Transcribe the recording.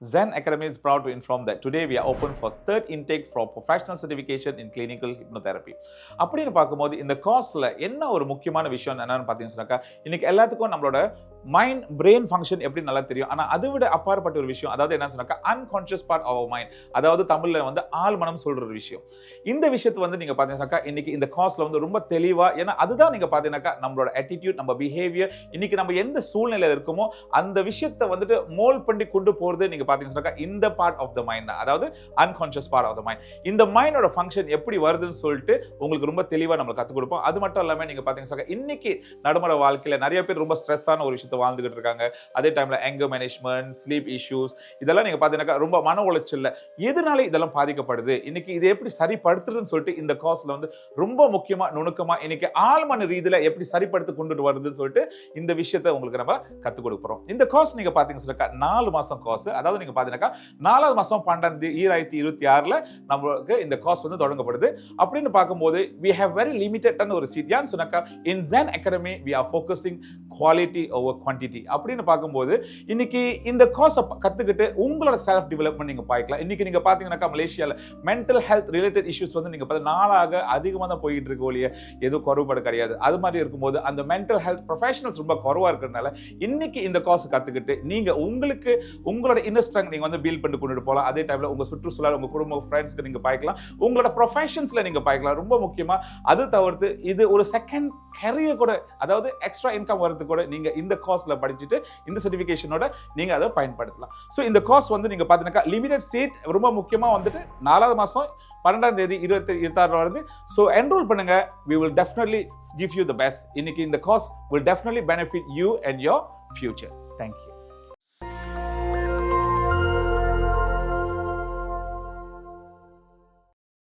Zen Academy is proud to inform that today we are open for third intake for professional certification in clinical hypnotherapy. அப்படின்னு பார்க்கும்போது இந்த கோர்ஸ்ல என்ன ஒரு முக்கியமான விஷயம் என்னன்னு பார்த்தீங்கன்னா, இன்னைக்கு எல்லாத்துக்கும் நம்மளோட மைண்ட் பிரெயின் ஃபங்க்ஷன் எப்படி நல்லா தெரியும். ஆனால் அதை விட அப்பாற்பட்ட ஒரு விஷயம், அதாவது என்னன்னு சொன்னாக்கா unconscious part of our mind, அதாவது தமிழ்ல வந்து ஆள் மனம் சொல்ற ஒரு விஷயம். இந்த விஷயத்தை வந்து நீங்க பார்த்தீங்கன்னாக்கா இன்னைக்கு இந்த கோர்ஸ்ல வந்து ரொம்ப தெளிவா, ஏன்னா அதுதான் நீங்க பார்த்தீங்கன்னாக்கா நம்மளோட attitude, நம்ம பிஹேவியர், இன்னைக்கு நம்ம எந்த சூழ்நிலையில இருக்கோமோ அந்த விஷயத்தை வந்துட்டு மோல்ட் பண்ணி கொண்டு போறது நீங்க பார்த்தீங்கன்னாக்கா இந்த பார்ட் ஆஃப் த மைண்ட் தான், அதாவது unconscious part of the mind. இந்த மைண்டோட ஃபங்க்ஷன் எப்படி வருதுன்னு சொல்லிட்டு உங்களுக்கு ரொம்ப தெளிவா நம்ம கற்றுக் கொடுப்போம். அது மட்டும் இல்லாமல் நீங்க பார்த்தீங்கன்னா இன்னைக்கு நடைமுறை வாழ்க்கையில நிறைய பேர் ரொம்ப ஸ்ட்ரெஸ்ஸான ஒரு விஷயத்தை வாழ்ந்துகிட்டு இருக்காங்க. அதே டைம்ல anger management, sleep issues, இதெல்லாம் நீங்க பார்த்தீங்கன்னா ரொம்ப மன உளைச்சல்ல எதனால இதெல்லாம் பாதிக்கப்படுது, இன்னைக்கு இதை எப்படி சரிப்படுத்துறதுன்னு சொல்லிட்டு இந்த கோர்ஸ்ல வந்து ரொம்ப முக்கியமா நுணுக்கமா இன்னைக்கு ஆழ்மன ரீதியில எப்படி சரிப்படுத்தி கொண்டுட்டு வருதுன்னு சொல்லிட்டு இந்த விஷயத்தை உங்களுக்கு நம்ம கற்றுக் கொடுக்குறோம். இந்த கோர்ஸ் நீங்க பார்த்தீங்கன்னா 4 மாசம் கோர்ஸ், அதாவது நீங்க பார்த்தீங்கன்னா 4வது மாசம் 12/2026 நம்மளுக்கு இந்த கோர்ஸ் வந்து தொடங்கப்படுது. அப்படின்னு பார்க்கும்போது we have very limited ஒரு சீட். ஏன்னு சொன்னாக்கா in Zen Academy we are focusing quality over quantity. அப்படின்னு பார்க்கும்போது இன்னைக்கு இந்த கோர்ஸை கத்துக்கிட்டு உங்களோட செல்ஃப் டெவலப்மெண்ட் நீங்க பார்க்கலாம். இன்னைக்கு நீங்க பார்த்தீங்கன்னாக்கா மலேசியால மென்டல் ஹெல்த் ரிலேட்டட் இஷ்யூஸ் வந்து நீங்க நாளாக அதிகமாக தான் போயிட்டு இருக்க ஒழிய எதுவும் குறைபாடு கிடையாது. அது மாதிரி இருக்கும்போது அந்த மென்டல் ஹெல்த் ப்ரொஃபஷனல்ஸ் ரொம்ப குறைவா இருக்கிறதுனால இன்னைக்கு இந்த கோர்ஸ் கத்துக்கிட்டு நீங்க உங்களுக்கு உங்களோட இன்னர் ஸ்ட்ரெங்த் நீங்க வந்து பில்ட் பண்ணி கொண்டு போகலாம். அதே டைம்ல உங்க சுற்றுச்சூழல், உங்க குடும்ப, ஃப்ரெண்ட்ஸ்க்கு நீங்க பார்க்கலாம், உங்களோட ப்ரொஃபஷன்ஸ்ல நீங்க பார்க்கலாம். ரொம்ப முக்கியமா அது தவிர்த்து இது ஒரு செகண்ட் கரியர் கூட, அதாவது எக்ஸ்ட்ரா இன்கம் வரதுக்கு கூட நீங்க இந்த கோர்ஸ்ல படிச்சுட்டு இந்த சர்டிஃபிகேஷனோட நீங்க அதை பயன்படுத்தலாம். ஸோ இந்த கோர்ஸ் வந்து நீங்க பார்த்தீங்கன்னா லிமிடெட் சீட், ரொம்ப முக்கியமா வந்துட்டு 4வது மாசம் 12/2026 வருது. ஸோ என்ரோல் பண்ணுங்க. we will definitely give you the best. இன்னைக்கு இந்த course will definitely benefit you and your future. Thank you.